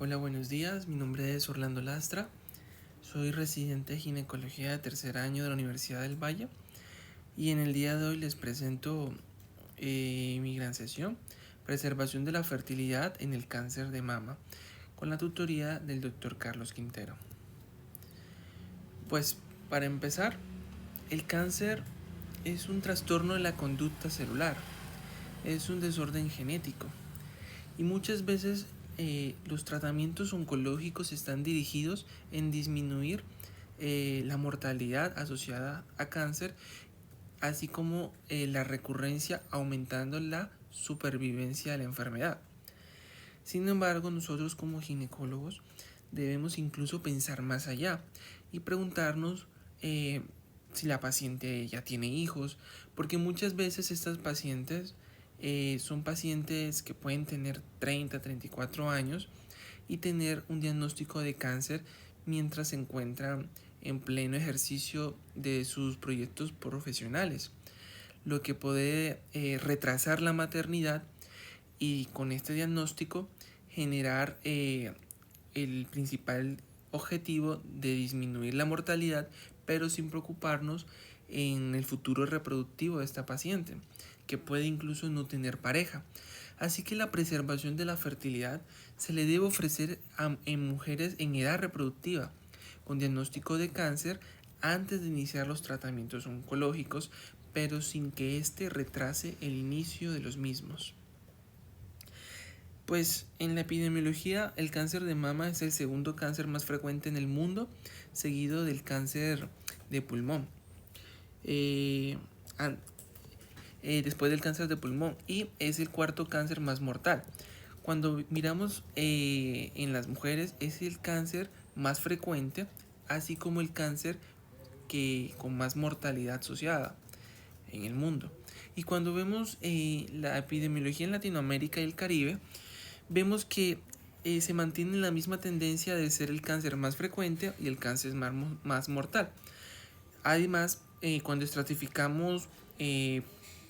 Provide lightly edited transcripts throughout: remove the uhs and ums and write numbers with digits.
Hola, buenos días. Mi nombre es Orlando Lastra. Soy residente de ginecología de tercer año de la Universidad del Valle y en el día de hoy les presento mi gran sesión, preservación de la fertilidad en el cáncer de mama, con la tutoría del Dr. Carlos Quintero. Pues para empezar, el cáncer es un trastorno de la conducta celular, es un desorden genético y muchas veces los tratamientos oncológicos están dirigidos en disminuir la mortalidad asociada a cáncer, así como la recurrencia, aumentando la supervivencia de la enfermedad. Sin embargo, nosotros como ginecólogos debemos incluso pensar más allá y preguntarnos si la paciente ya tiene hijos, porque muchas veces estas pacientes son pacientes que pueden tener 30, 34 años y tener un diagnóstico de cáncer mientras se encuentran en pleno ejercicio de sus proyectos profesionales, lo que puede retrasar la maternidad y con este diagnóstico generar el principal objetivo de disminuir la mortalidad, pero sin preocuparnos en el futuro reproductivo de esta paciente, que puede incluso no tener pareja. Así que la preservación de la fertilidad se le debe ofrecer en mujeres en edad reproductiva con diagnóstico de cáncer antes de iniciar los tratamientos oncológicos, pero sin que éste retrase el inicio de los mismos. Pues en la epidemiología el cáncer de mama es el segundo cáncer más frecuente en el mundo, seguido del cáncer de pulmón. Después del cáncer de pulmón, y es el cuarto cáncer más mortal. Cuando miramos en las mujeres es el cáncer más frecuente, así como el cáncer que con más mortalidad asociada en el mundo. Y cuando vemos la epidemiología en Latinoamérica y el Caribe, vemos que se mantiene la misma tendencia de ser el cáncer más frecuente y el cáncer más mortal. Además, cuando estratificamos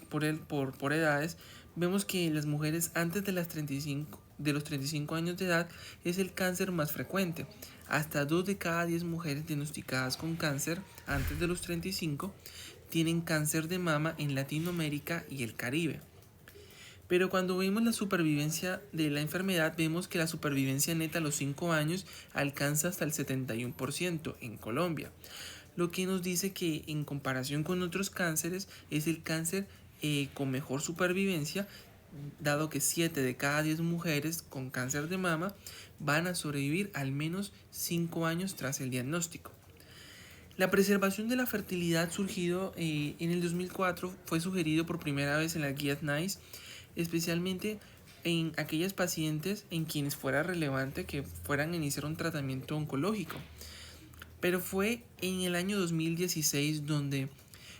por edades, vemos que las mujeres antes de los 35 años de edad es el cáncer más frecuente. Hasta 2 de cada 10 mujeres diagnosticadas con cáncer antes de los 35 tienen cáncer de mama en Latinoamérica y el Caribe. Pero cuando vemos la supervivencia de la enfermedad, vemos que la supervivencia neta a los 5 años alcanza hasta el 71% en Colombia, lo que nos dice que en comparación con otros cánceres es el cáncer con mejor supervivencia, dado que 7 de cada 10 mujeres con cáncer de mama van a sobrevivir al menos 5 años tras el diagnóstico. La preservación de la fertilidad surgido en el 2004 fue sugerido por primera vez en las guías NICE, especialmente en aquellas pacientes en quienes fuera relevante que fueran a iniciar un tratamiento oncológico. Pero fue en el año 2016 donde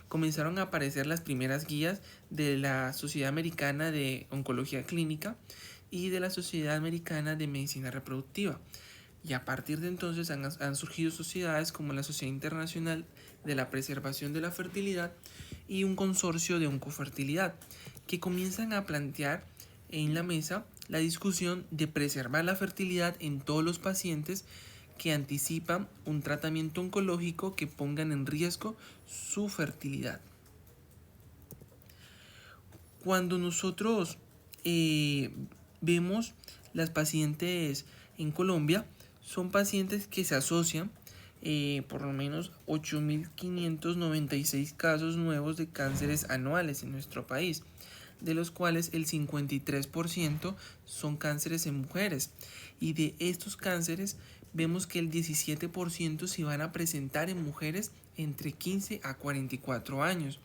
comenzaron a aparecer las primeras guías de la Sociedad Americana de Oncología Clínica y de la Sociedad Americana de Medicina Reproductiva. Y a partir de entonces han surgido sociedades como la Sociedad Internacional de la Preservación de la Fertilidad y un consorcio de oncofertilidad, que comienzan a plantear en la mesa la discusión de preservar la fertilidad en todos los pacientes que anticipan un tratamiento oncológico que pongan en riesgo su fertilidad. Cuando nosotros vemos las pacientes en Colombia, son pacientes que se asocian por lo menos 8.596 casos nuevos de cánceres anuales en nuestro país, de los cuales el 53% son cánceres en mujeres, y de estos cánceres vemos que el 17% se van a presentar en mujeres entre 15 a 44 años,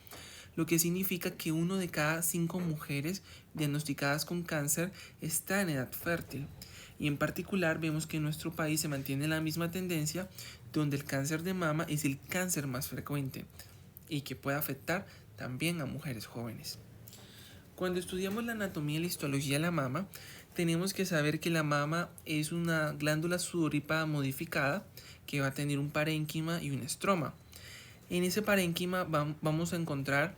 lo que significa que 1 de cada 5 mujeres diagnosticadas con cáncer está en edad fértil. Y en particular vemos que en nuestro país se mantiene la misma tendencia, donde el cáncer de mama es el cáncer más frecuente y que puede afectar también a mujeres jóvenes. Cuando estudiamos la anatomía y la histología de la mama, tenemos que saber que la mama es una glándula sudorípada modificada que va a tener un parénquima y un estroma. En ese parénquima vamos a encontrar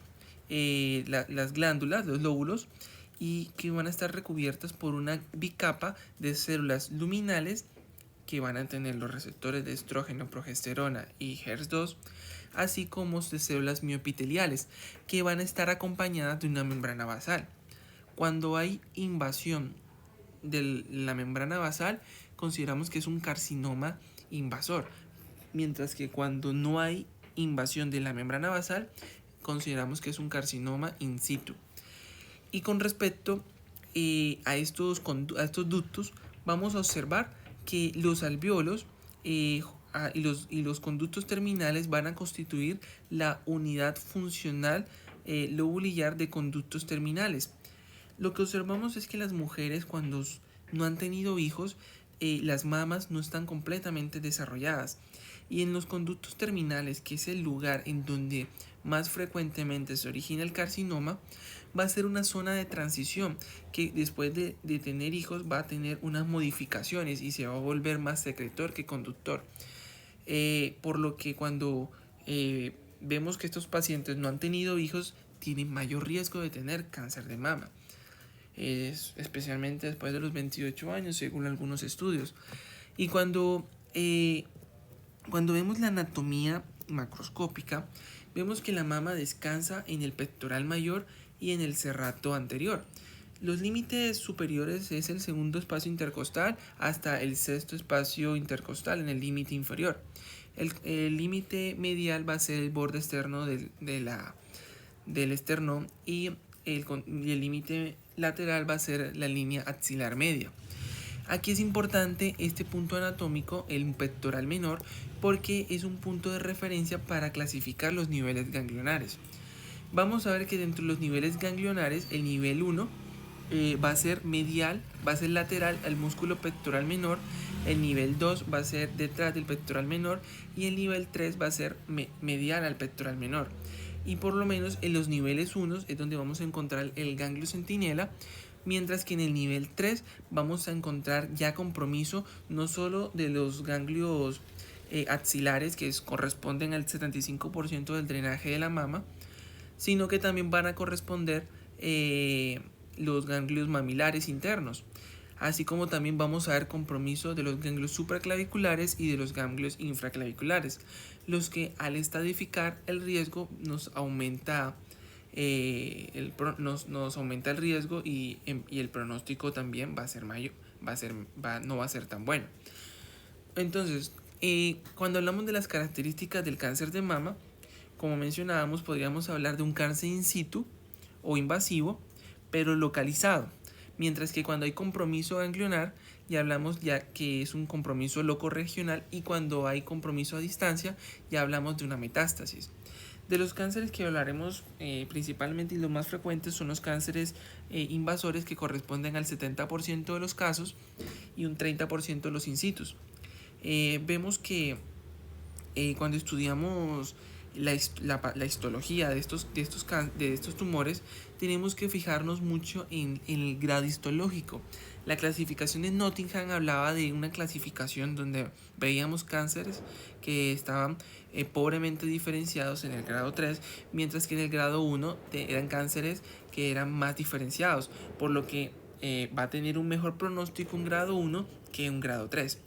las glándulas, los lóbulos, y que van a estar recubiertas por una bicapa de células luminales que van a tener los receptores de estrógeno, progesterona y HERS2, así como de células mioepiteliales que van a estar acompañadas de una membrana basal. Cuando hay invasión de la membrana basal, consideramos que es un carcinoma invasor, mientras que cuando no hay invasión de la membrana basal, consideramos que es un carcinoma in situ. Y con respecto a estos ductos, vamos a observar que los alvéolos y los conductos terminales van a constituir la unidad funcional lobulillar de conductos terminales. Lo que observamos es que las mujeres, cuando no han tenido hijos, las mamas no están completamente desarrolladas, y en los conductos terminales, que es el lugar en donde más frecuentemente se origina el carcinoma, va a ser una zona de transición que después de tener hijos va a tener unas modificaciones y se va a volver más secretor que conductor. Por lo que cuando vemos que estos pacientes no han tenido hijos, tienen mayor riesgo de tener cáncer de mama, especialmente después de los 28 años, según algunos estudios. Y cuando vemos la anatomía macroscópica, vemos que la mama descansa en el pectoral mayor y en el serrato anterior. Los límites superiores es el segundo espacio intercostal hasta el sexto espacio intercostal en el límite inferior. El límite medial va a ser el borde externo del esternón, y el límite lateral va a ser la línea axilar media. Aquí es importante este punto anatómico, el pectoral menor, porque es un punto de referencia para clasificar los niveles ganglionares. Vamos a ver que dentro de los niveles ganglionares, el nivel 1 va a ser medial, va a ser lateral al músculo pectoral menor, el nivel 2 va a ser detrás del pectoral menor y el nivel 3 va a ser medial al pectoral menor. Y por lo menos en los niveles 1 es donde vamos a encontrar el ganglio centinela, mientras que en el nivel 3 vamos a encontrar ya compromiso no solo de los ganglios axilares, que corresponden al 75% del drenaje de la mama, sino que también van a corresponder los ganglios mamilares internos, así como también vamos a ver compromiso de los ganglios supraclaviculares y de los ganglios infraclaviculares, los que al estadificar el riesgo nos aumenta nos aumenta el riesgo, y el pronóstico también va a ser mayor, no va a ser tan bueno. Entonces, cuando hablamos de las características del cáncer de mama, como mencionábamos, podríamos hablar de un cáncer in situ o invasivo, pero localizado, mientras que cuando hay compromiso ganglionar, ya hablamos ya que es un compromiso locorregional, y cuando hay compromiso a distancia, ya hablamos de una metástasis. De los cánceres que hablaremos principalmente y los más frecuentes son los cánceres invasores, que corresponden al 70% de los casos y un 30% de los in situ. Vemos que cuando estudiamos la histología de estos tumores, tenemos que fijarnos mucho en el grado histológico. La clasificación de Nottingham hablaba de una clasificación donde veíamos cánceres que estaban pobremente diferenciados en el grado 3, mientras que en el grado 1 eran cánceres que eran más diferenciados, por lo que va a tener un mejor pronóstico un grado 1 que un grado 3.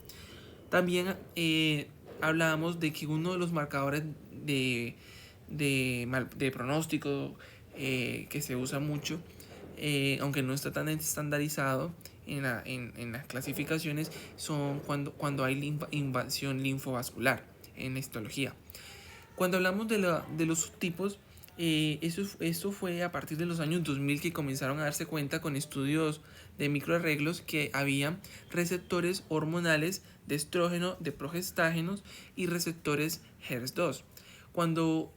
También hablábamos de que uno de los marcadores de pronóstico que se usa mucho, aunque no está tan estandarizado en las clasificaciones, son cuando hay invasión linfovascular en la histología. Cuando hablamos de los subtipos, eso fue a partir de los años 2000 que comenzaron a darse cuenta con estudios de microarreglos que había receptores hormonales de estrógeno, de progestágenos y receptores HERS2. Cuando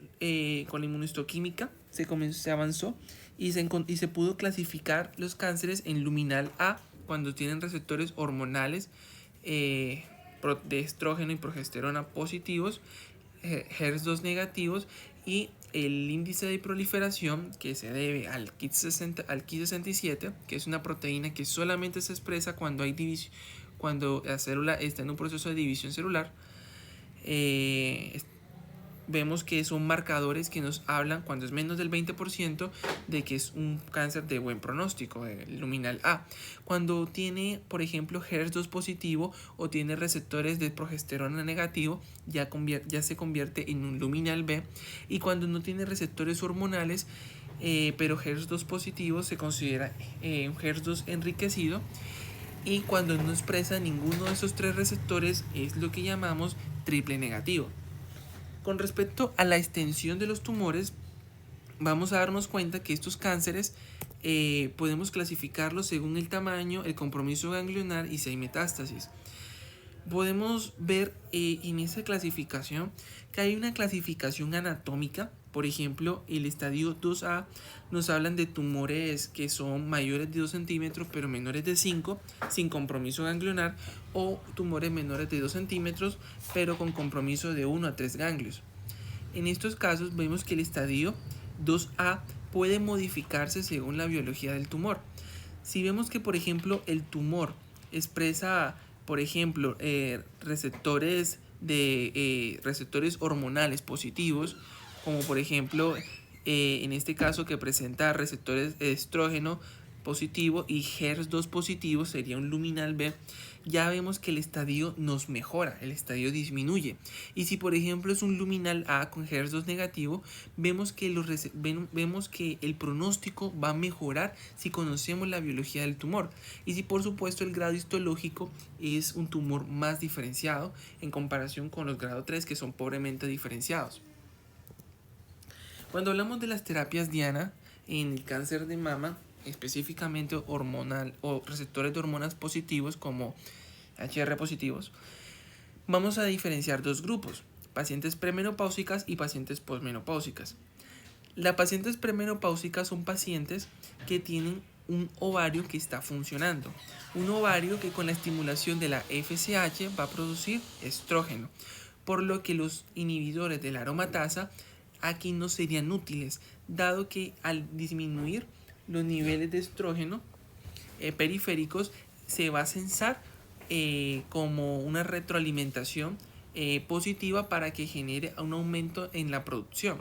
con la inmunohistoquímica se avanzó y se pudo clasificar los cánceres en luminal A, cuando tienen receptores hormonales de estrógeno y progesterona positivos, HERS2 negativos, y el índice de proliferación, que se debe al Ki67, que es una proteína que solamente se expresa cuando cuando la célula está en un proceso de división celular, vemos que son marcadores que nos hablan, cuando es menos del 20%, de que es un cáncer de buen pronóstico, el luminal A. Cuando tiene, por ejemplo, HER2 positivo o tiene receptores de progesterona negativo, ya se convierte en un luminal B. Y cuando no tiene receptores hormonales, pero HER2 positivo, se considera un HER2 enriquecido. Y cuando no expresa ninguno de esos tres receptores, es lo que llamamos triple negativo. Con respecto a la extensión de los tumores, vamos a darnos cuenta que estos cánceres podemos clasificarlos según el tamaño, el compromiso ganglionar y si hay metástasis. Podemos ver en esa clasificación que hay una clasificación anatómica. Por ejemplo, el estadio 2A nos hablan de tumores que son mayores de 2 centímetros pero menores de 5 sin compromiso ganglionar, o tumores menores de 2 centímetros pero con compromiso de 1 a 3 ganglios. En estos casos vemos que el estadio 2A puede modificarse según la biología del tumor. Si vemos que, por ejemplo, el tumor expresa, por ejemplo, receptores hormonales positivos, como por ejemplo en este caso que presenta receptores de estrógeno positivo y HER2 positivo, sería un luminal B, ya vemos que el estadio nos mejora, el estadio disminuye. Y si por ejemplo es un luminal A con HER2 negativo, vemos que el pronóstico va a mejorar si conocemos la biología del tumor. Y si por supuesto el grado histológico es un tumor más diferenciado en comparación con los grado 3, que son pobremente diferenciados. Cuando hablamos de las terapias diana en el cáncer de mama, específicamente hormonal o receptores de hormonas positivos como HR positivos, vamos a diferenciar dos grupos: pacientes premenopáusicas y pacientes posmenopáusicas. Las pacientes premenopáusicas son pacientes que tienen un ovario que está funcionando, un ovario que con la estimulación de la FSH va a producir estrógeno, por lo que los inhibidores de la aromatasa aquí no serían útiles, dado que al disminuir los niveles de estrógeno periféricos se va a censar como una retroalimentación positiva para que genere un aumento en la producción.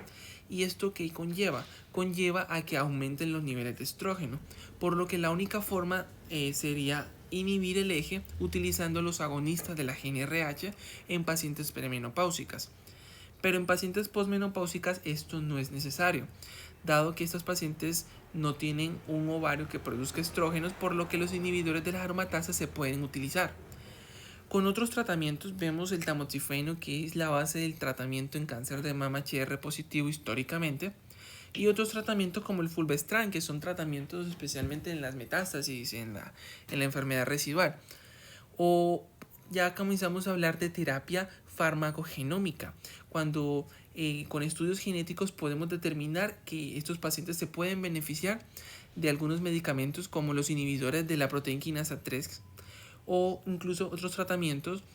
¿Y esto qué conlleva? Conlleva a que aumenten los niveles de estrógeno, por lo que la única forma sería inhibir el eje utilizando los agonistas de la GnRH en pacientes premenopáusicas. Pero en pacientes posmenopáusicas esto no es necesario, dado que estos pacientes no tienen un ovario que produzca estrógenos, por lo que los inhibidores de la aromatasa se pueden utilizar. Con otros tratamientos vemos el tamoxifeno, que es la base del tratamiento en cáncer de mama HR positivo históricamente, y otros tratamientos como el fulvestrant, que son tratamientos especialmente en las metástasis, en la enfermedad residual. O ya comenzamos a hablar de terapia farmacogenómica, cuando con estudios genéticos podemos determinar que estos pacientes se pueden beneficiar de algunos medicamentos como los inhibidores de la proteína quinasa 3 o incluso otros tratamientos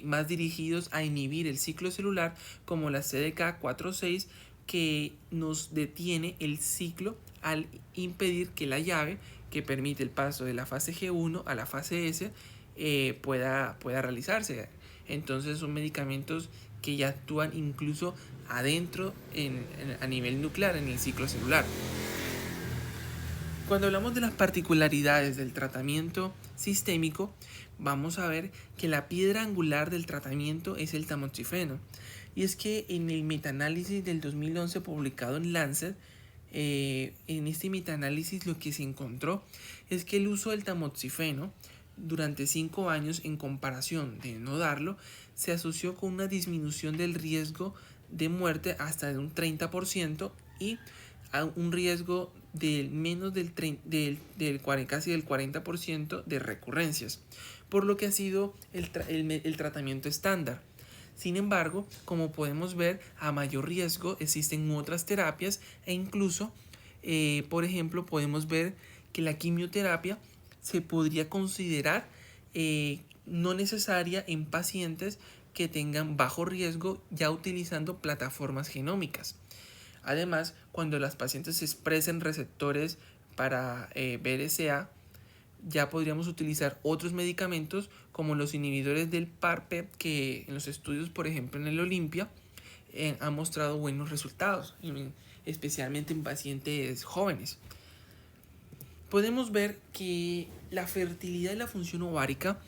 más dirigidos a inhibir el ciclo celular como la CDK4/6, que nos detiene el ciclo al impedir que la llave que permite el paso de la fase G1 a la fase S pueda realizarse. Entonces son medicamentos que ya actúan incluso adentro a nivel nuclear, en el ciclo celular. Cuando hablamos de las particularidades del tratamiento sistémico, vamos a ver que la piedra angular del tratamiento es el tamoxifeno. Y es que en el metaanálisis del 2011 publicado en Lancet, en este metaanálisis lo que se encontró es que el uso del tamoxifeno durante 5 años, en comparación de no darlo, se asoció con una disminución del riesgo de muerte hasta de un 30% y a un riesgo del menos casi del 40% de recurrencias, por lo que ha sido el tratamiento estándar. Sin embargo, como podemos ver, a mayor riesgo existen otras terapias e incluso, por ejemplo, podemos ver que la quimioterapia se podría considerar no necesaria en pacientes que tengan bajo riesgo, ya utilizando plataformas genómicas. Además, cuando las pacientes expresen receptores para BRCA, ya podríamos utilizar otros medicamentos como los inhibidores del PARP, que en los estudios, por ejemplo en el Olympia, ha mostrado buenos resultados, especialmente en pacientes jóvenes. Podemos ver que la fertilidad y la función ovárica,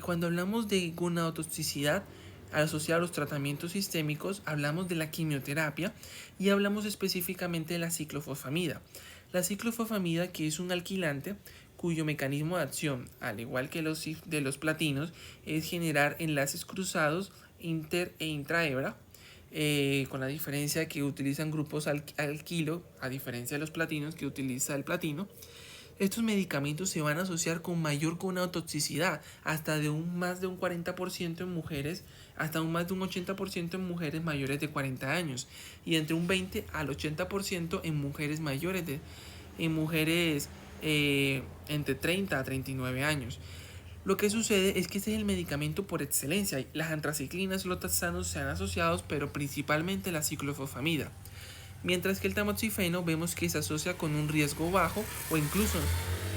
cuando hablamos de gonadotoxicidad asociada a los tratamientos sistémicos, hablamos de la quimioterapia y hablamos específicamente de la ciclofosfamida. La ciclofosfamida, que es un alquilante cuyo mecanismo de acción, al igual que los de los platinos, es generar enlaces cruzados inter e intrahebra, con la diferencia que utilizan grupos alquilo, a diferencia de los platinos que utiliza el platino. Estos medicamentos se van a asociar con mayor gonadotoxicidad, hasta de más de un 40% en mujeres, hasta un más de un 80% en mujeres mayores de 40 años y entre un 20 al 80% en mujeres mayores en mujeres entre 30 a 39 años. Lo que sucede es que este es el medicamento por excelencia. Las antraciclinas y los taxanos se han asociado, pero principalmente la ciclofosfamida. Mientras que el tamoxifeno vemos que se asocia con un riesgo bajo o incluso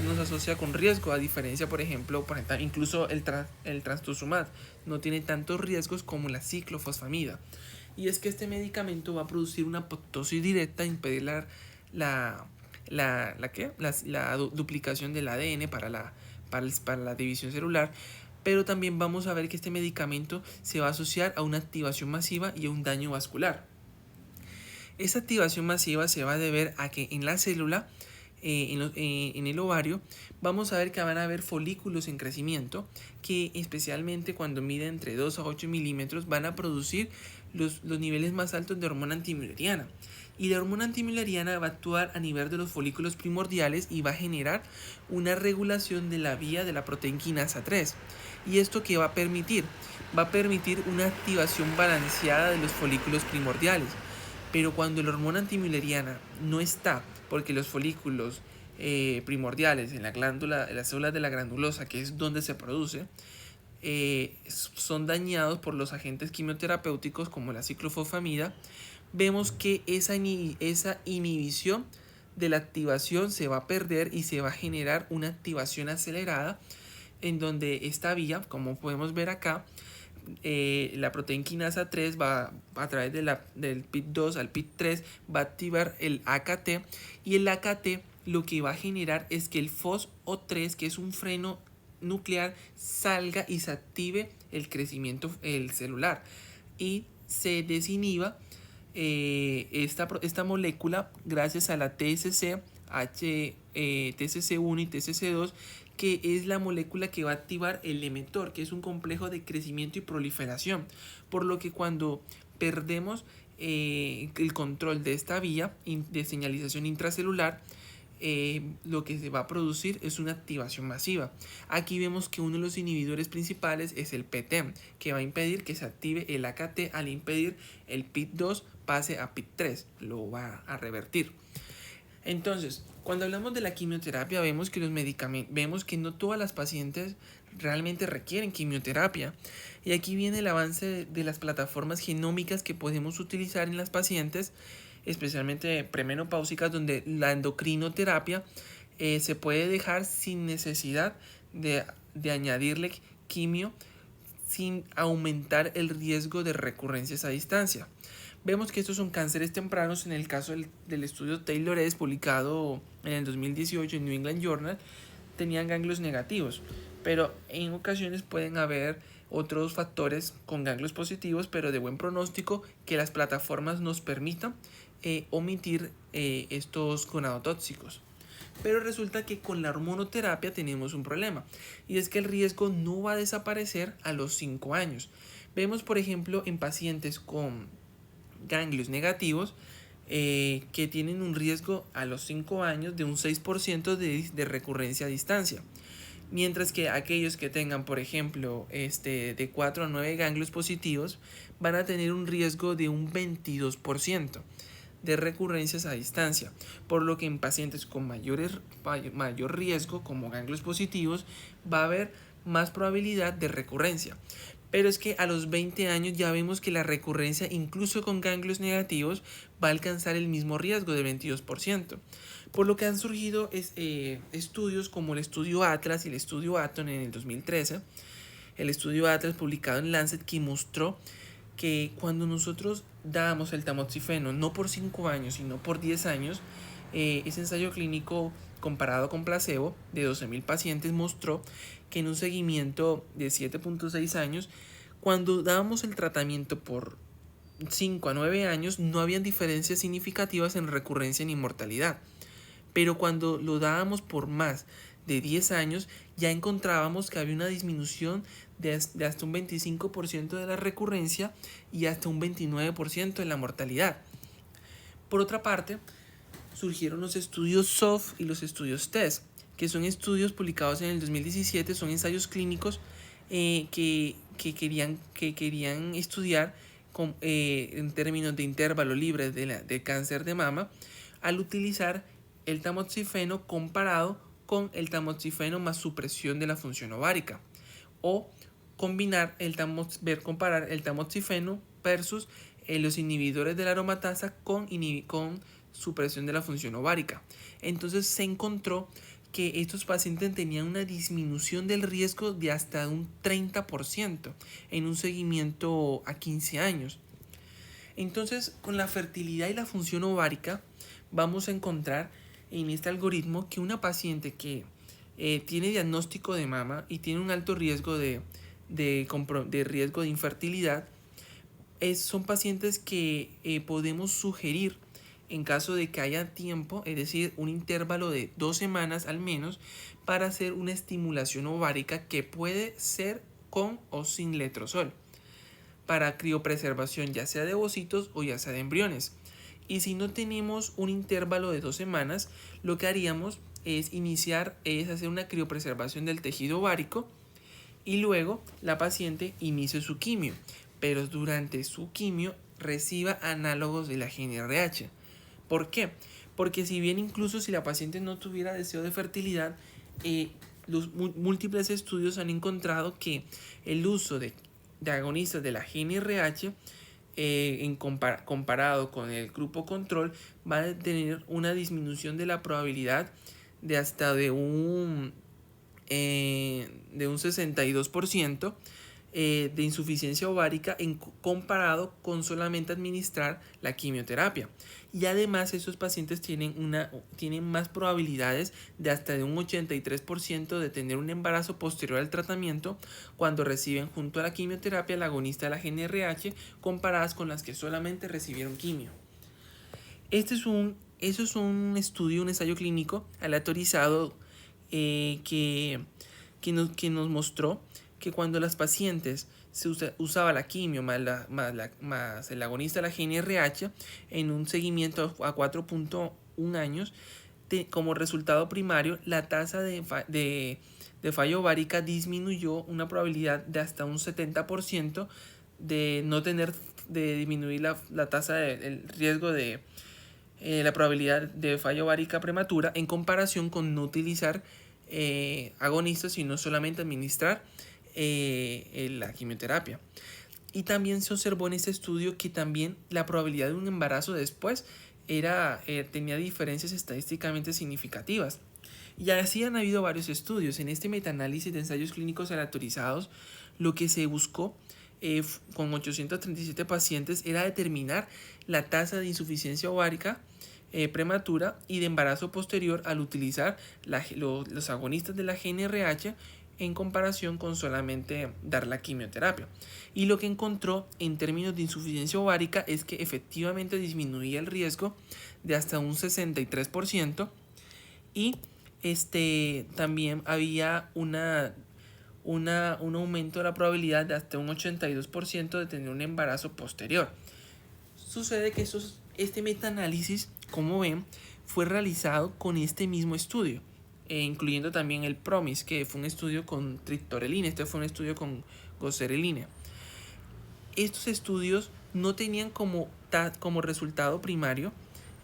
nos asocia con riesgo, a diferencia, por ejemplo, incluso el trastuzumab no tiene tantos riesgos como la ciclofosfamida. Y es que este medicamento va a producir una apoptosis directa, impedir la duplicación del ADN para la división celular, pero también vamos a ver que este medicamento se va a asociar a una activación masiva y a un daño vascular. Esta activación masiva se va a deber a que en la célula, en el ovario, vamos a ver que van a haber folículos en crecimiento que, especialmente cuando miden entre 2 a 8 milímetros, van a producir los niveles más altos de hormona antimülleriana. Y la hormona antimülleriana va a actuar a nivel de los folículos primordiales y va a generar una regulación de la vía de la proteína quinasa 3. ¿Y esto qué va a permitir? Va a permitir una activación balanceada de los folículos primordiales. Pero cuando la hormona antimülleriana no está, porque los folículos primordiales en las células de la glandulosa, que es donde se produce, son dañados por los agentes quimioterapéuticos como la ciclofosfamida, vemos que esa inhibición de la activación se va a perder y se va a generar una activación acelerada en donde esta vía, como podemos ver acá, la proteína quinasa 3 va a través del PIT2 al PIT3 va a activar el AKT, y el AKT lo que va a generar es que el FOSO3, que es un freno nuclear, salga y se active el crecimiento celular y se desinhiba esta molécula gracias a la TSC1 y TSC2, que es la molécula que va a activar el emetor, que es un complejo de crecimiento y proliferación, por lo que cuando perdemos el control de esta vía de señalización intracelular, lo que se va a producir es una activación masiva. Aquí vemos que uno de los inhibidores principales es el PTEM, que va a impedir que se active el AKT al impedir el PIT2 pase a PIT3, lo va a revertir. Entonces, cuando hablamos de la quimioterapia, vemos que vemos que no todas las pacientes realmente requieren quimioterapia. Y aquí viene el avance de las plataformas genómicas que podemos utilizar en las pacientes, especialmente premenopáusicas, donde la endocrinoterapia se puede dejar sin necesidad de añadirle quimio, sin aumentar el riesgo de recurrencias a distancia. Vemos que estos son cánceres tempranos. En el caso del estudio Taylor-Edds, publicado en el 2018 en New England Journal, tenían ganglios negativos, pero en ocasiones pueden haber otros factores con ganglios positivos, pero de buen pronóstico, que las plataformas nos permitan omitir estos gonadotóxicos. Pero resulta que con la hormonoterapia tenemos un problema, y es que el riesgo no va a desaparecer a los 5 años. Vemos, por ejemplo, en pacientes con ganglios negativos que tienen un riesgo a los 5 años de un 6% de recurrencia a distancia. Mientras que aquellos que tengan, por ejemplo, de 4 a 9 ganglios positivos van a tener un riesgo de un 22% de recurrencias a distancia, por lo que en pacientes con mayor riesgo, como ganglios positivos, va a haber más probabilidad de recurrencia. Pero es que a los 20 años ya vemos que la recurrencia, incluso con ganglios negativos, va a alcanzar el mismo riesgo de 22%. Por lo que han surgido estudios como el estudio Atlas y el estudio Aton en el 2013. El estudio Atlas, publicado en Lancet, que mostró que cuando nosotros damos el tamoxifeno no por 5 años, sino por 10 años, ese ensayo clínico comparado con placebo de 12.000 pacientes mostró que en un seguimiento de 7.6 años, cuando dábamos el tratamiento por 5 a 9 años, no habían diferencias significativas en recurrencia ni mortalidad. Pero cuando lo dábamos por más de 10 años, ya encontrábamos que había una disminución de hasta un 25% de la recurrencia y hasta un 29% en la mortalidad. Por otra parte, surgieron los estudios SOF y los estudios TEST, que son estudios publicados en el 2017, son ensayos clínicos que querían estudiar en términos de intervalo libre de cáncer de mama al utilizar el tamoxifeno comparado con el tamoxifeno más supresión de la función ovárica, o combinar comparar el tamoxifeno versus los inhibidores de la aromatasa con supresión de la función ovárica. Entonces se encontró que estos pacientes tenían una disminución del riesgo de hasta un 30% en un seguimiento a 15 años. Entonces, con la fertilidad y la función ovárica, vamos a encontrar en este algoritmo que una paciente que tiene diagnóstico de mama y tiene un alto riesgo de riesgo de infertilidad, son pacientes que podemos sugerir en caso de que haya tiempo, es decir, un intervalo de 2 semanas al menos, para hacer una estimulación ovárica que puede ser con o sin letrozol, para criopreservación ya sea de ovocitos o ya sea de embriones. Y si no tenemos un intervalo de 2 semanas, lo que haríamos es hacer una criopreservación del tejido ovárico y luego la paciente inicie su quimio, pero durante su quimio reciba análogos de la GnRH. ¿Por qué? Porque si bien incluso si la paciente no tuviera deseo de fertilidad, los múltiples estudios han encontrado que el uso de agonistas de la GnRH comparado con el grupo control va a tener una disminución de la probabilidad de hasta de un 62% de insuficiencia ovárica comparado con solamente administrar la quimioterapia. Y además esos pacientes tienen más probabilidades de hasta de un 83% de tener un embarazo posterior al tratamiento cuando reciben junto a la quimioterapia la agonista de la GnRH comparadas con las que solamente recibieron quimio. Eso es un estudio, un ensayo clínico aleatorizado que nos mostró que cuando las pacientes se usaba la quimio más el agonista de la GnRH en un seguimiento a 4.1 años, como resultado primario, la tasa de falla ovárica disminuyó una probabilidad de hasta un 70% de disminuir la tasa el riesgo de la probabilidad de falla ovárica prematura en comparación con no utilizar agonistas, sino solamente administrar la quimioterapia. Y también se observó en este estudio que también la probabilidad de un embarazo después tenía diferencias estadísticamente significativas. Y así han habido varios estudios. En este metaanálisis de ensayos clínicos aleatorizados, lo que se buscó con 837 pacientes era determinar la tasa de insuficiencia ovárica prematura y de embarazo posterior al utilizar los agonistas de la GnRH en comparación con solamente dar la quimioterapia. Y lo que encontró en términos de insuficiencia ovárica es que efectivamente disminuía el riesgo de hasta un 63% y también había un aumento de la probabilidad de hasta un 82% de tener un embarazo posterior. Sucede que este metaanálisis, como ven, fue realizado con este mismo estudio, incluyendo también el PROMIS, que fue un estudio con triptorelina. Este fue un estudio con goserelina. Estos estudios no tenían como resultado primario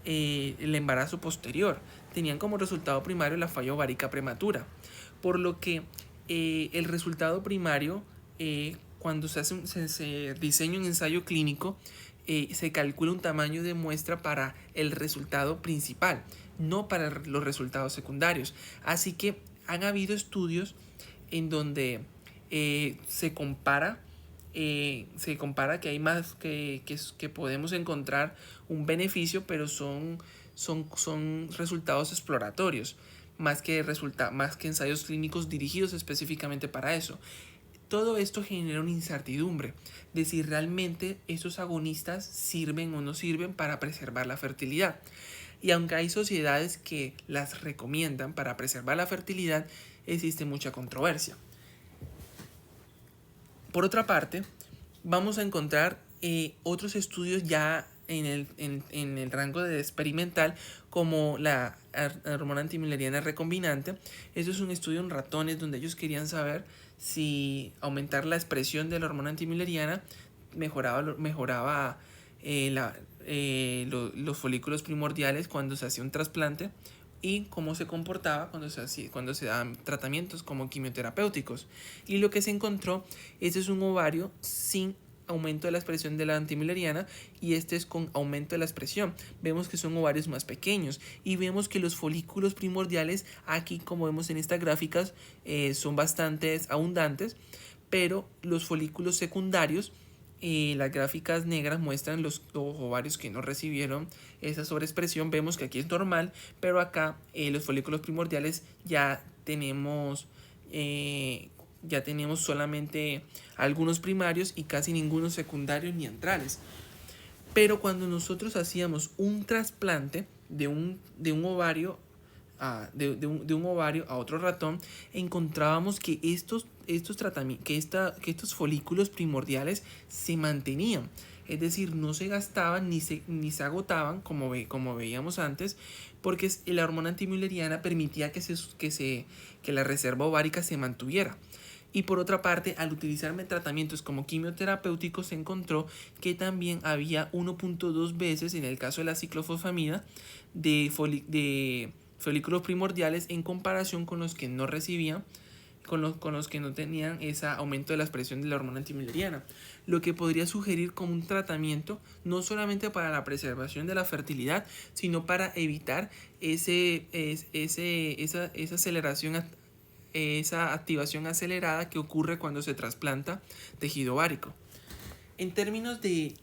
el embarazo posterior, tenían como resultado primario la falla ovárica prematura, por lo que el resultado primario, cuando se diseña un ensayo clínico, se calcula un tamaño de muestra para el resultado principal, no para los resultados secundarios. Así que han habido estudios en donde se compara se compara que hay más que podemos encontrar un beneficio, pero son resultados exploratorios, más que ensayos clínicos dirigidos específicamente para eso. Todo esto genera una incertidumbre de si realmente estos agonistas sirven o no sirven para preservar la fertilidad. Y aunque hay sociedades que las recomiendan para preservar la fertilidad, existe mucha controversia. Por otra parte, vamos a encontrar otros estudios ya en el rango de experimental, como la hormona antimileriana recombinante. Eso es un estudio en ratones donde ellos querían saber si aumentar la expresión de la hormona antimileriana mejoraba los folículos primordiales cuando se hacía un trasplante, y cómo se comportaba cuando se daban tratamientos como quimioterapéuticos. Y lo que se encontró, este es un ovario sin aumento de la expresión de la antimileriana, y este es con aumento de la expresión. Vemos que son ovarios más pequeños, y vemos que los folículos primordiales aquí, como vemos en estas gráficas, son bastante abundantes, pero los folículos secundarios, las gráficas negras muestran los ovarios que no recibieron esa sobreexpresión. Vemos que aquí es normal, pero acá los folículos primordiales ya tenemos solamente algunos primarios y casi ningunos secundarios ni antrales. Pero cuando nosotros hacíamos un trasplante de un ovario de un ovario a otro ratón, encontrábamos que estos folículos primordiales se mantenían. Es decir, no se gastaban ni se agotaban como veíamos antes, porque la hormona antimileriana permitía que la reserva ovárica se mantuviera. Y por otra parte, al utilizar tratamientos como quimioterapéuticos, se encontró que también había 1.2 veces, en el caso de la ciclofosfamida, de folículos primordiales en comparación con los que no recibían, con los que no tenían ese aumento de la expresión de la hormona antimileriana, lo que podría sugerir como un tratamiento no solamente para la preservación de la fertilidad, sino para evitar esa activación acelerada que ocurre cuando se trasplanta tejido ovárico. En términos de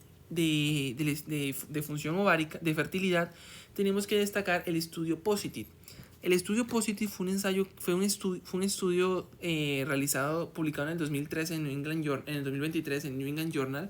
función ovárica, de fertilidad, tenemos que destacar el estudio POSITIVE. El estudio POSITIVE fue un estudio publicado en el 2013 en el 2023 en New England Journal,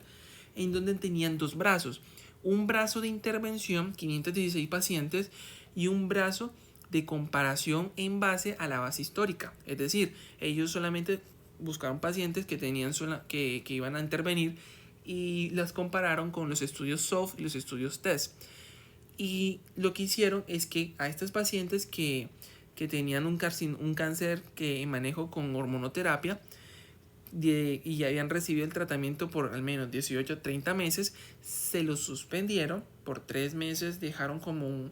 en donde tenían dos brazos: un brazo de intervención, 516 pacientes, y un brazo de comparación en base a la base histórica. Es decir, ellos solamente buscaron pacientes que iban a intervenir, y las compararon con los estudios SOF y los estudios TEST. Y lo que hicieron es que a estos pacientes que tenían un cáncer que manejo con hormonoterapia y ya habían recibido el tratamiento por al menos 18 a 30 meses, se los suspendieron por 3 meses, dejaron como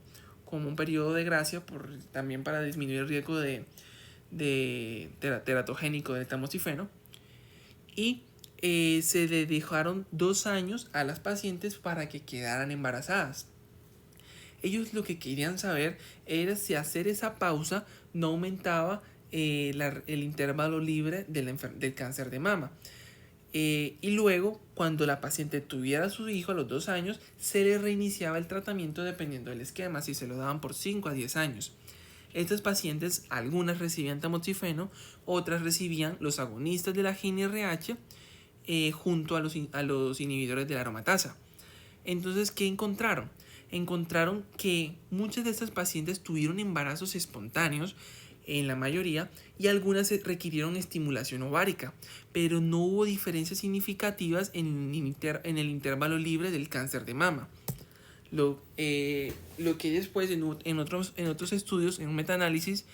un periodo de gracia también para disminuir el riesgo de teratogénico del tamoxifeno, y se le dejaron 2 años a las pacientes para que quedaran embarazadas. Ellos lo que querían saber era si hacer esa pausa no aumentaba el intervalo libre del cáncer de mama. Y luego, cuando la paciente tuviera a su hijo a los 2 años, se le reiniciaba el tratamiento dependiendo del esquema, si se lo daban por 5 a 10 años. Estas pacientes, algunas recibían tamoxifeno, otras recibían los agonistas de la GnRH junto a los inhibidores de la aromatasa. Entonces, ¿qué encontraron? Encontraron que muchas de estas pacientes tuvieron embarazos espontáneos, en la mayoría, y algunas requirieron estimulación ovárica, pero no hubo diferencias significativas en el intervalo libre del cáncer de mama. Lo que después en otros estudios, en un metaanálisis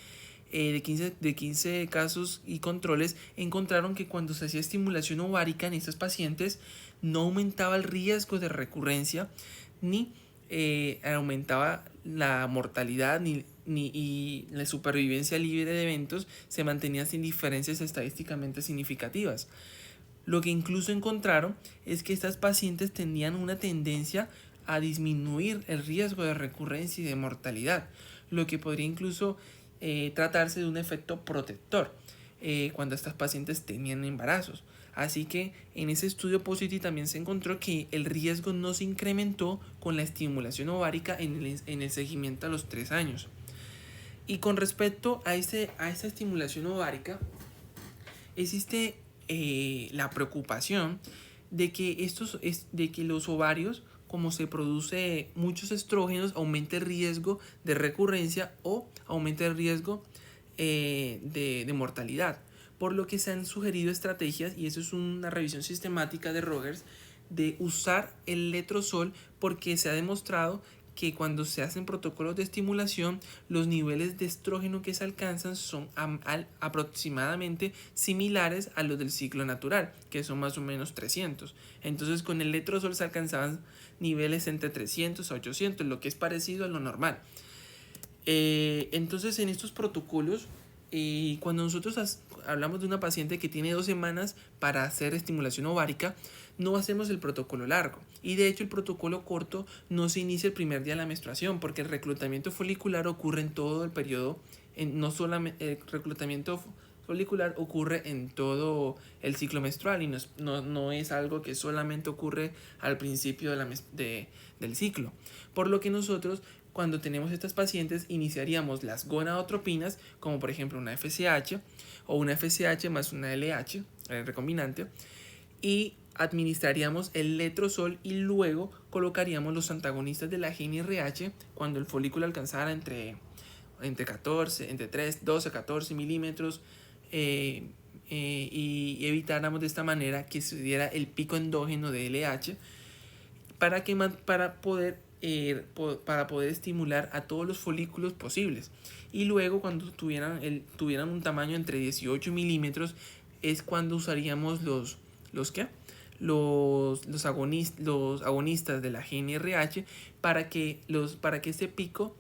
de 15 casos y controles, encontraron que cuando se hacía estimulación ovárica en estas pacientes no aumentaba el riesgo de recurrencia, ni aumentaba la mortalidad, y la supervivencia libre de eventos se mantenía sin diferencias estadísticamente significativas. Lo que incluso encontraron es que estas pacientes tenían una tendencia a disminuir el riesgo de recurrencia y de mortalidad, lo que podría incluso tratarse de un efecto protector. cuando estas pacientes tenían embarazos. Así que en ese estudio Positi también se encontró que el riesgo no se incrementó con la estimulación ovárica en el seguimiento a los 3 años. Y con respecto a esa estimulación ovárica, existe la preocupación de que los ovarios, como se produce muchos estrógenos, aumente el riesgo de recurrencia o aumente el riesgo de mortalidad. Por lo que se han sugerido estrategias, y eso es una revisión sistemática de Rogers, de usar el letrozol, porque se ha demostrado que cuando se hacen protocolos de estimulación, los niveles de estrógeno que se alcanzan son aproximadamente similares a los del ciclo natural, que son más o menos 300. Entonces con el letrozol se alcanzaban niveles entre 300 a 800, lo que es parecido a lo normal. Entonces en estos protocolos, cuando nosotros hablamos de una paciente que tiene 2 semanas para hacer estimulación ovárica, no hacemos el protocolo largo. Y de hecho el protocolo corto no se inicia el primer día de la menstruación, porque el reclutamiento folicular ocurre en todo el periodo, no solamente el reclutamiento folicular ocurre en todo el ciclo menstrual, y no es algo que solamente ocurre al principio del ciclo. Por lo que nosotros, cuando tenemos estas pacientes, iniciaríamos las gonadotropinas, como por ejemplo una FSH o una FSH más una LH, recombinante, y administraríamos el letrozol, y luego colocaríamos los antagonistas de la GnRH cuando el folículo alcanzara entre 12 a 14 milímetros, y evitáramos de esta manera que se diera el pico endógeno de LH para poder estimular a todos los folículos posibles. Y luego, cuando tuvieran un tamaño entre 18 milímetros, es cuando usaríamos los agonistas de la GnRH para que ese pico,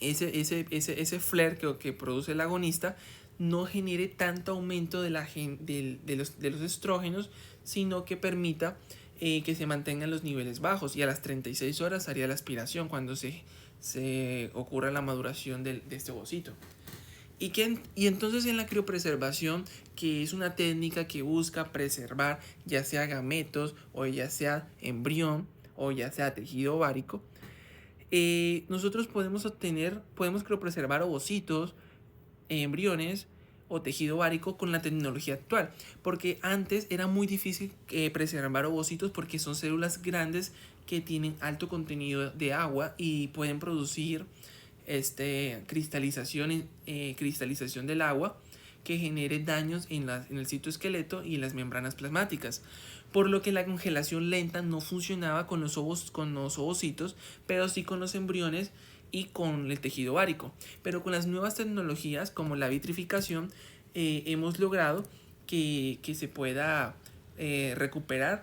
ese flare que produce el agonista, no genere tanto aumento de los estrógenos, sino que permita que se mantengan los niveles bajos, y a las 36 horas haría la aspiración cuando se ocurra la maduración de este ovocito. Y entonces en la criopreservación, que es una técnica que busca preservar ya sea gametos, o ya sea embrión, o ya sea tejido ovárico, nosotros podemos criopreservar ovocitos, embriones o tejido ovárico con la tecnología actual, porque antes era muy difícil preservar ovocitos, porque son células grandes que tienen alto contenido de agua y pueden producir cristalización del agua, que genere daños en el citoesqueleto y en las membranas plasmáticas, por lo que la congelación lenta no funcionaba con los ovocitos, pero sí con los embriones y con el tejido ovárico. Pero con las nuevas tecnologías, como la vitrificación, hemos logrado que se pueda recuperar,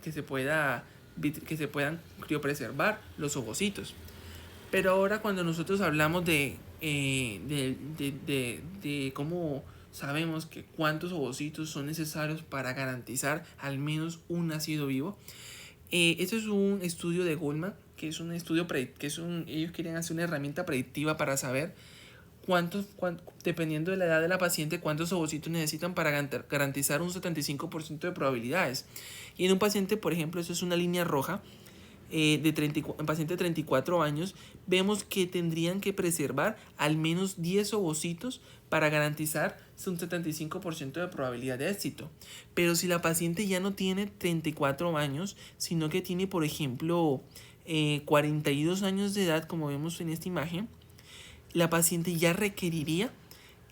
que se puedan criopreservar los ovocitos. Pero ahora, cuando nosotros hablamos de cómo sabemos que cuántos ovocitos son necesarios para garantizar al menos un nacido vivo, este es un estudio de Goldman, que es un estudio ellos quieren hacer una herramienta predictiva para saber dependiendo de la edad de la paciente, cuántos ovocitos necesitan para garantizar un 75% de probabilidades. Y en un paciente, por ejemplo, eso es una línea roja, en paciente de 34 años, vemos que tendrían que preservar al menos 10 ovocitos para garantizar un 75% de probabilidad de éxito. Pero si la paciente ya no tiene 34 años, sino que tiene, por ejemplo, 42 años de edad, como vemos en esta imagen, la paciente ya requeriría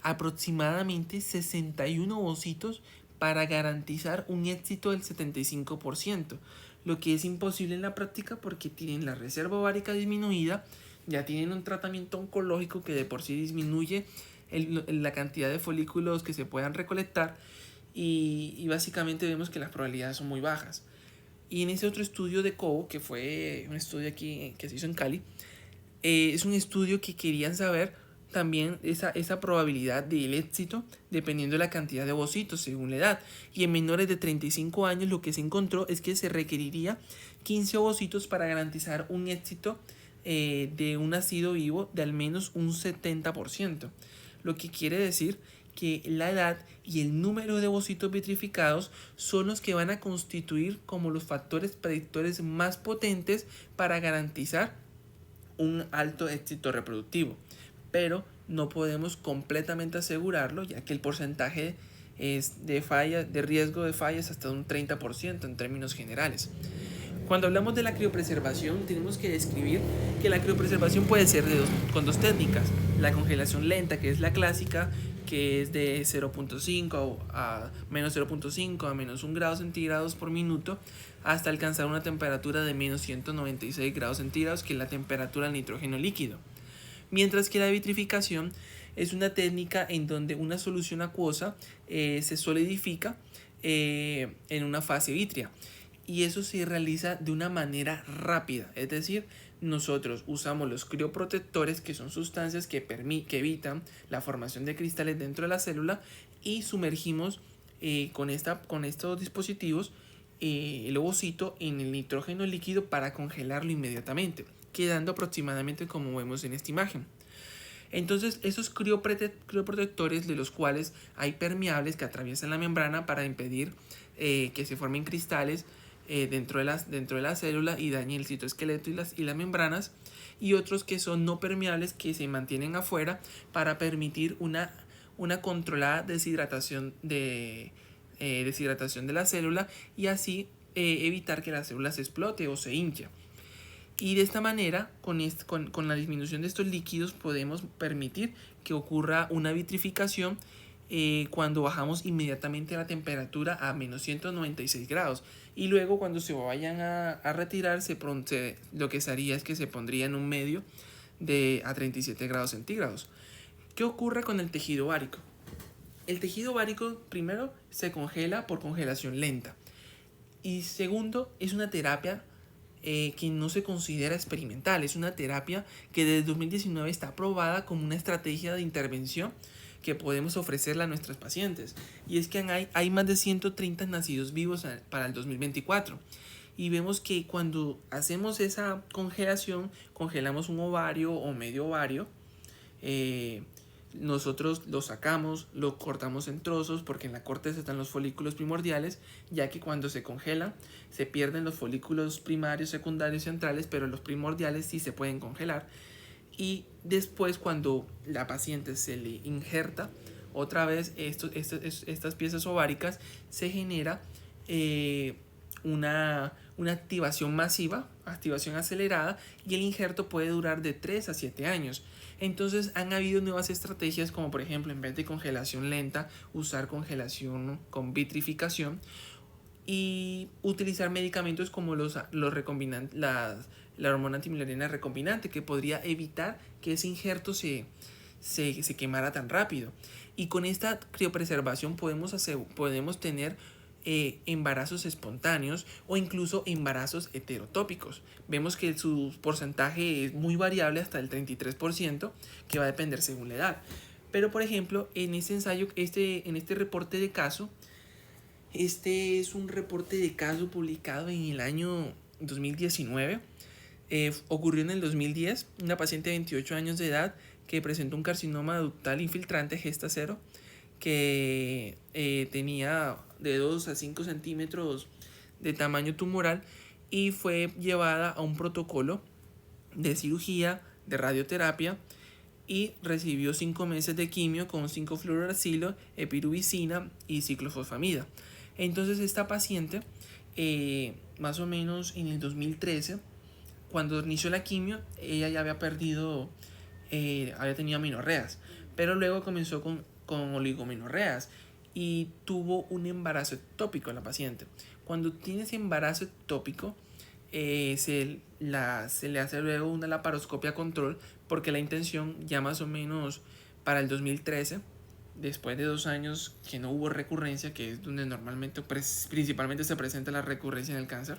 aproximadamente 61 ovocitos para garantizar un éxito del 75%, lo que es imposible en la práctica porque tienen la reserva ovárica disminuida, ya tienen un tratamiento oncológico que de por sí disminuye la cantidad de folículos que se puedan recolectar, y básicamente vemos que las probabilidades son muy bajas. Y en ese otro estudio de Cobo, que fue un estudio aquí que se hizo en Cali, es un estudio que querían saber también esa probabilidad del éxito dependiendo de la cantidad de ovocitos según la edad. Y en menores de 35 años lo que se encontró es que se requeriría 15 ovocitos para garantizar un éxito de un nacido vivo de al menos un 70%. lo que quiere decir que la edad y el número de ovocitos vitrificados son los que van a constituir como los factores predictores más potentes para garantizar un alto éxito reproductivo, pero no podemos completamente asegurarlo, ya que el porcentaje es de riesgo de fallas hasta un 30% en términos generales. Cuando hablamos de la criopreservación, tenemos que describir que la criopreservación puede ser con dos técnicas: la congelación lenta, que es la clásica, que es de 0.5 a menos 0.5 a menos 1 grado centígrados por minuto, hasta alcanzar una temperatura de menos 196 grados centígrados, que es la temperatura del nitrógeno líquido. Mientras que la vitrificación es una técnica en donde una solución acuosa se solidifica en una fase vítrea, y eso se realiza de una manera rápida. Es decir, nosotros usamos los crioprotectores, que son sustancias que evitan la formación de cristales dentro de la célula, y sumergimos con estos dispositivos el ovocito en el nitrógeno líquido para congelarlo inmediatamente, quedando aproximadamente como vemos en esta imagen. Entonces, esos crioprotectores, de los cuales hay permeables que atraviesan la membrana para impedir que se formen cristales dentro de la célula y dañen el citoesqueleto y las membranas, y otros que son no permeables, que se mantienen afuera para permitir una controlada deshidratación de la célula, y así evitar que la célula se explote o se hinche. Y de esta manera, con la disminución de estos líquidos, podemos permitir que ocurra una vitrificación cuando bajamos inmediatamente la temperatura a menos 196 grados. Y luego, cuando se vayan a retirar, lo que se haría es que se pondría en un medio a 37 grados centígrados. ¿Qué ocurre con el tejido ovárico? El tejido ovárico, primero, se congela por congelación lenta. Y segundo, es una terapia que no se considera experimental. Es una terapia que desde 2019 está aprobada como una estrategia de intervención que podemos ofrecerle a nuestros pacientes. Y es que hay más de 130 nacidos vivos para el 2024. Y vemos que cuando hacemos esa congelación, congelamos un ovario o medio ovario, nosotros lo sacamos, lo cortamos en trozos, porque en la corteza están los folículos primordiales, ya que cuando se congela se pierden los folículos primarios, secundarios, centrales, pero los primordiales sí se pueden congelar. Y después, cuando la paciente se le injerta otra vez estas piezas ováricas, se genera una activación masiva, activación acelerada, y el injerto puede durar de 3 a 7 años. Entonces han habido nuevas estrategias, como por ejemplo, en vez de congelación lenta, usar congelación con vitrificación, y utilizar medicamentos como los recombinantes, la hormona antimileriana recombinante, que podría evitar que ese injerto se quemara tan rápido. Y con esta criopreservación podemos tener embarazos espontáneos o incluso embarazos heterotópicos. Vemos que su porcentaje es muy variable, hasta el 33%, que va a depender según la edad. Pero por ejemplo, en este ensayo, en este reporte de caso, este es un reporte de caso publicado en el año 2019. Ocurrió en el 2010. Una paciente de 28 años de edad que presentó un carcinoma ductal infiltrante gesta 0, que tenía de 2 a 5 centímetros de tamaño tumoral, y fue llevada a un protocolo de cirugía, de radioterapia, y recibió 5 meses de quimio con 5-fluorouracilo, epirubicina y ciclofosfamida. Entonces esta paciente, más o menos en el 2013, cuando inició la quimio, ella ya había tenido amenorreas, pero luego comenzó con oligomenorreas y tuvo un embarazo ectópico en la paciente. Cuando tienes embarazo ectópico, se le hace luego una laparoscopia control, porque la intención, ya más o menos para el 2013, después de 2 años que no hubo recurrencia, que es donde normalmente principalmente se presenta la recurrencia en el cáncer,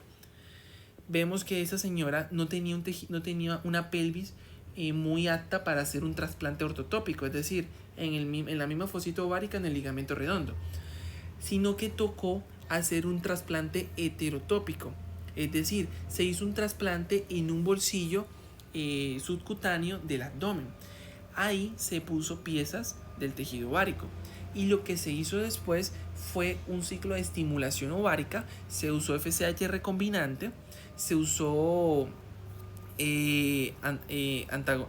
vemos que esa señora no tenía una pelvis muy apta para hacer un trasplante ortotópico, es decir, en la misma fosita ovárica, en el ligamento redondo, sino que tocó hacer un trasplante heterotópico, es decir, se hizo un trasplante en un bolsillo subcutáneo del abdomen. Ahí se puso piezas del tejido ovárico. Y lo que se hizo después fue un ciclo de estimulación ovárica. Se usó FSH recombinante, se usó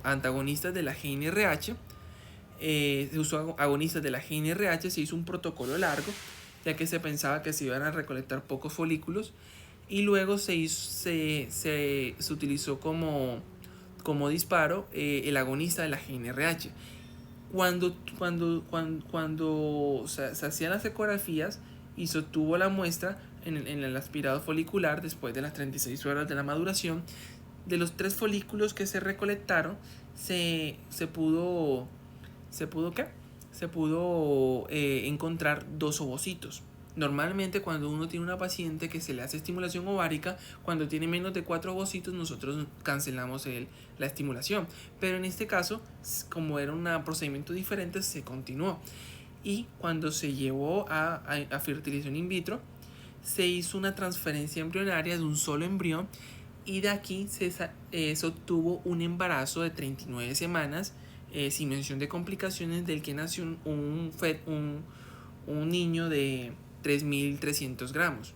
antagonistas de la GNRH, se usó agonistas de la GNRH, se hizo un protocolo largo, ya que se pensaba que se iban a recolectar pocos folículos, y luego se utilizó como disparo el agonista de la GNRH. Cuando se hacían las ecografías y se obtuvo la muestra en el aspirado folicular después de las 36 horas de la maduración, de los 3 folículos que se recolectaron, se pudo encontrar 2 ovocitos. Normalmente cuando uno tiene una paciente que se le hace estimulación ovárica, cuando tiene menos de 4 ovocitos, nosotros cancelamos la estimulación. Pero en este caso, como era un procedimiento diferente, se continuó. Y cuando se llevó a fertilización in vitro, se hizo una transferencia embrionaria de un solo embrión, y de aquí se obtuvo un embarazo de 39 semanas, sin mención de complicaciones, del que nació un niño de 3.300 gramos.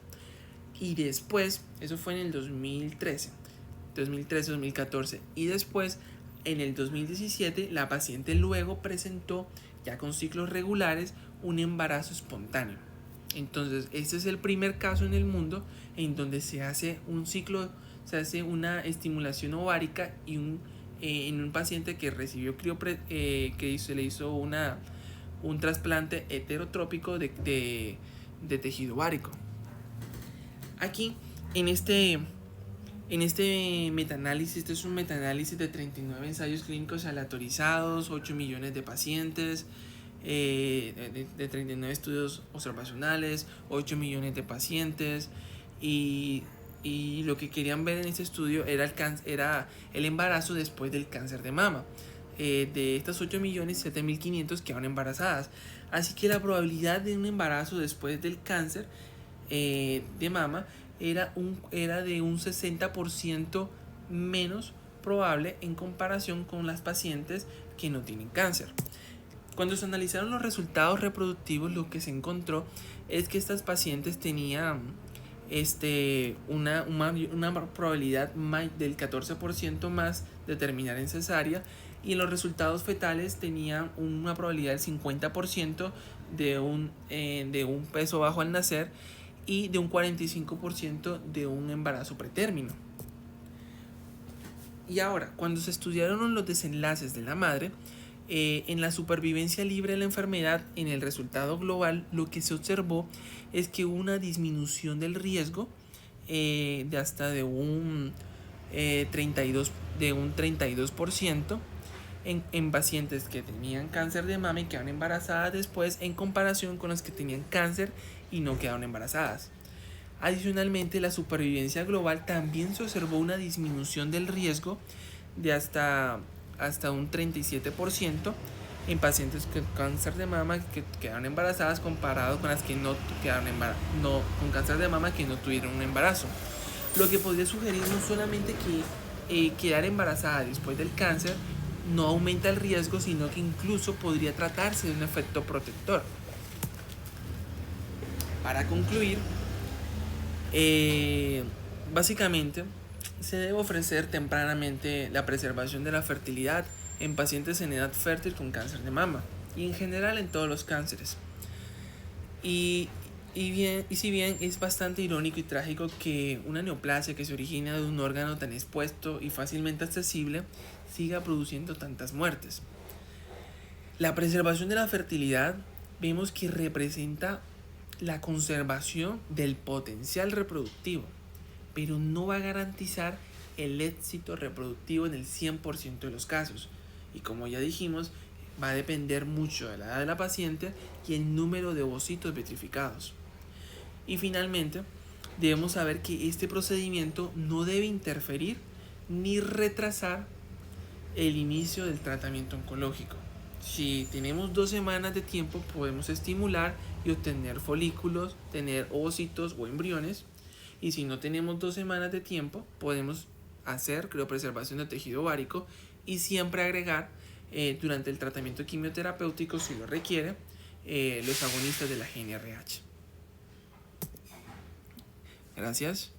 Y después, eso fue en el 2013-2014, y después en el 2017 la paciente luego presentó, ya con ciclos regulares, un embarazo espontáneo. Entonces este es el primer caso en el mundo en donde se hace una estimulación ovárica y en un paciente que recibió que se le hizo un trasplante heterotrópico de tejido ovárico. Aquí en este metaanálisis, este es un metaanálisis de 39 ensayos clínicos aleatorizados, 8 millones de pacientes, de 39 estudios observacionales, 8 millones de pacientes, y lo que querían ver en este estudio era el embarazo después del cáncer de mama. De estas 8 millones, 7.500 quedaron embarazadas. Así que la probabilidad de un embarazo después del cáncer de mama era de un 60% menos probable en comparación con las pacientes que no tienen cáncer. Cuando se analizaron los resultados reproductivos, lo que se encontró es que estas pacientes tenían una probabilidad del 14% más de terminar en cesárea, y en los resultados fetales tenían una probabilidad del 50% de un peso bajo al nacer, y de un 45% de un embarazo pretérmino. Y ahora, cuando se estudiaron los desenlaces de la madre, en la supervivencia libre de la enfermedad, en el resultado global, lo que se observó es que hubo una disminución del riesgo de hasta de un 32% en pacientes que tenían cáncer de mama y quedaron embarazadas después, en comparación con las que tenían cáncer y no quedaron embarazadas. Adicionalmente, la supervivencia global también se observó una disminución del riesgo de hasta un 37% en pacientes con cáncer de mama que quedaron embarazadas, comparado con las que no quedaron con cáncer de mama que no tuvieron un embarazo. Lo que podría sugerir no solamente que quedar embarazada después del cáncer no aumenta el riesgo, sino que incluso podría tratarse de un efecto protector. Para concluir, básicamente se debe ofrecer tempranamente la preservación de la fertilidad en pacientes en edad fértil con cáncer de mama, y en general en todos los cánceres. Y si bien es bastante irónico y trágico que una neoplasia que se origina de un órgano tan expuesto y fácilmente accesible siga produciendo tantas muertes. La preservación de la fertilidad vemos que representa la conservación del potencial reproductivo, pero no va a garantizar el éxito reproductivo en el 100% de los casos. Y como ya dijimos, va a depender mucho de la edad de la paciente y el número de ovocitos vitrificados. Y finalmente, debemos saber que este procedimiento no debe interferir ni retrasar el inicio del tratamiento oncológico. Si tenemos 2 semanas de tiempo, podemos estimular y obtener folículos, tener ovocitos o embriones. Y si no tenemos 2 semanas de tiempo, podemos hacer criopreservación de tejido ovárico y siempre agregar durante el tratamiento quimioterapéutico, si lo requiere, los agonistas de la GnRH. Gracias.